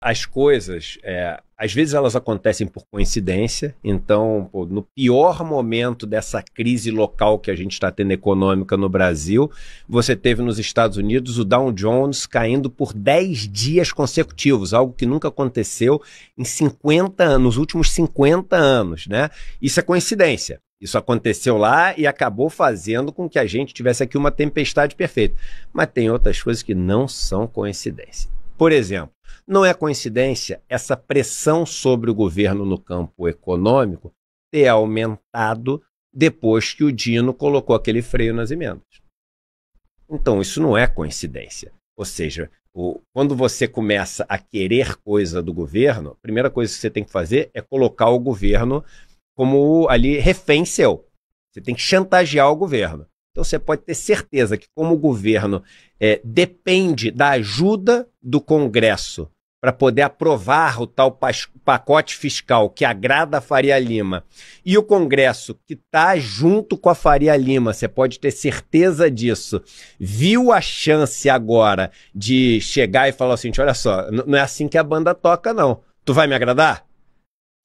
as coisas, às vezes elas acontecem por coincidência. Então, pô, no pior momento dessa crise local que a gente está tendo econômica no Brasil, você teve nos Estados Unidos o Dow Jones caindo por 10 dias consecutivos, algo que nunca aconteceu em 50 anos, nos últimos 50 anos, né? Isso é coincidência. Isso aconteceu lá e acabou fazendo com que a gente tivesse aqui uma tempestade perfeita. Mas tem outras coisas que não são coincidência. Por exemplo, não é coincidência essa pressão sobre o governo no campo econômico ter aumentado depois que o Dino colocou aquele freio nas emendas. Então, isso não é coincidência. Ou seja, quando você começa a querer coisa do governo, a primeira coisa que você tem que fazer é colocar o governo como ali refém seu. Você tem que chantagear o governo. Então você pode ter certeza que como o governo depende da ajuda do Congresso para poder aprovar o tal pacote fiscal que agrada a Faria Lima, e o Congresso que está junto com a Faria Lima, você pode ter certeza disso, viu a chance agora de chegar e falar assim, olha só, não é assim que a banda toca não. Tu vai me agradar?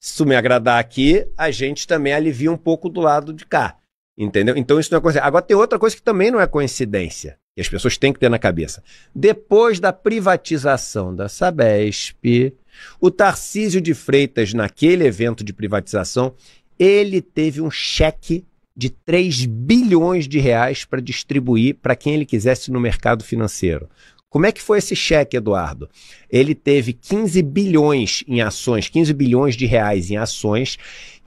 Se tu me agradar aqui, a gente também alivia um pouco do lado de cá. Entendeu? Então isso não é coincidência. Agora tem outra coisa que também não é coincidência, que as pessoas têm que ter na cabeça. Depois da privatização da Sabesp, o Tarcísio de Freitas, naquele evento de privatização, ele teve um cheque de 3 bilhões de reais para distribuir para quem ele quisesse no mercado financeiro. Como é que foi esse cheque, Eduardo? Ele teve 15 bilhões em ações, 15 bilhões de reais em ações,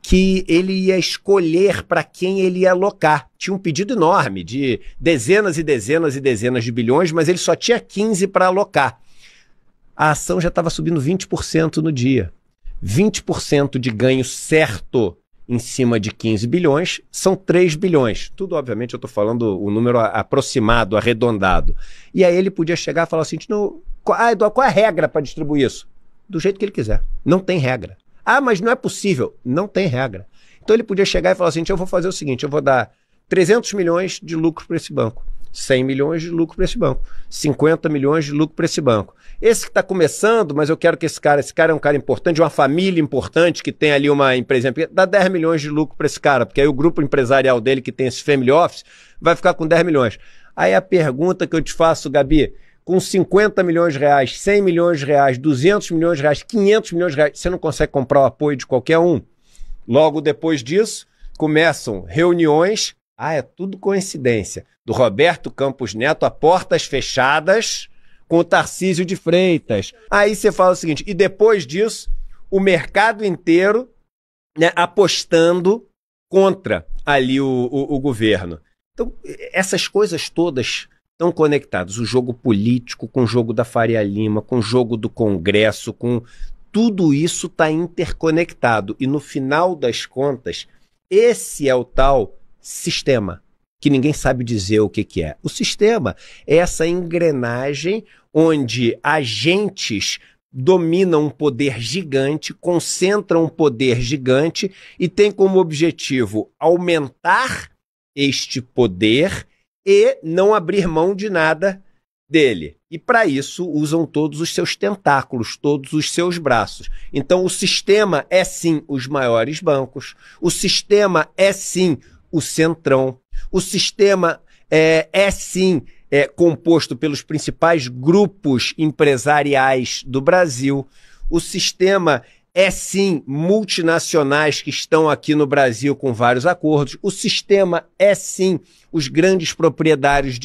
que ele ia escolher para quem ele ia alocar. Tinha um pedido enorme de dezenas e dezenas e dezenas de bilhões, mas ele só tinha 15 para alocar. A ação já estava subindo 20% no dia. 20% de ganho certo em cima de 15 bilhões são 3 bilhões. Tudo, obviamente, eu estou falando o número aproximado, arredondado. E aí ele podia chegar e falar assim, Eduardo, qual é a regra para distribuir isso? Do jeito que ele quiser. Não tem regra. Ah, mas não é possível. Não tem regra. Então ele podia chegar e falar assim, eu vou fazer o seguinte, eu vou dar 300 milhões de lucro para esse banco, 100 milhões de lucro para esse banco, 50 milhões de lucro para esse banco. Esse que está começando, mas eu quero que esse cara é um cara importante, de uma família importante, que tem ali uma empresa, dá 10 milhões de lucro para esse cara, porque aí o grupo empresarial dele, que tem esse family office, vai ficar com 10 milhões. Aí a pergunta que eu te faço, Gabi, com 50 milhões de reais, 100 milhões de reais, 200 milhões de reais, 500 milhões de reais, você não consegue comprar o apoio de qualquer um? Logo depois disso, começam reuniões, é tudo coincidência, do Roberto Campos Neto a portas fechadas com o Tarcísio de Freitas. Aí você fala o seguinte, e depois disso, o mercado inteiro, né, apostando contra ali o governo. Então, essas coisas todas estão conectados, o jogo político com o jogo da Faria Lima, com o jogo do Congresso, com tudo isso está interconectado. E no final das contas, esse é o tal sistema, que ninguém sabe dizer o que é. O sistema é essa engrenagem onde agentes dominam um poder gigante, concentram um poder gigante e tem como objetivo aumentar este poder e não abrir mão de nada dele. E para isso usam todos os seus tentáculos, todos os seus braços. Então o sistema é sim os maiores bancos, o sistema é sim o Centrão, o sistema é sim composto pelos principais grupos empresariais do Brasil, o sistema é sim multinacionais que estão aqui no Brasil com vários acordos, o sistema é sim os grandes proprietários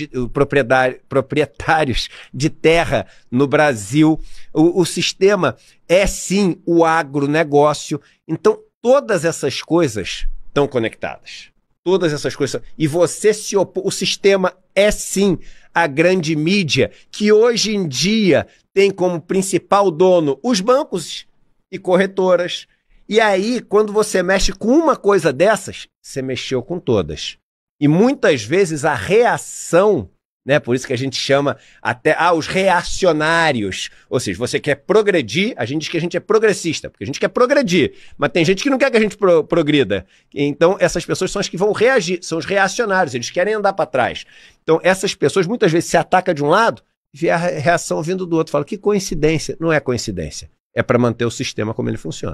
de terra no Brasil, o sistema é sim o agronegócio. Então todas essas coisas estão conectadas. Todas essas coisas. E você se opõe. O sistema é sim a grande mídia, que hoje em dia tem como principal dono os bancos e corretoras. E aí, quando você mexe com uma coisa dessas, você mexeu com todas. E muitas vezes a reação, né, por isso que a gente chama até os reacionários. Ou seja, você quer progredir, a gente diz que a gente é progressista, porque a gente quer progredir, mas tem gente que não quer que a gente progrida. Então essas pessoas são as que vão reagir, são os reacionários, eles querem andar para trás. Então essas pessoas muitas vezes se atacam de um lado e vê a reação vindo do outro. Fala, que coincidência. Não é coincidência. é para manter o sistema como ele funciona.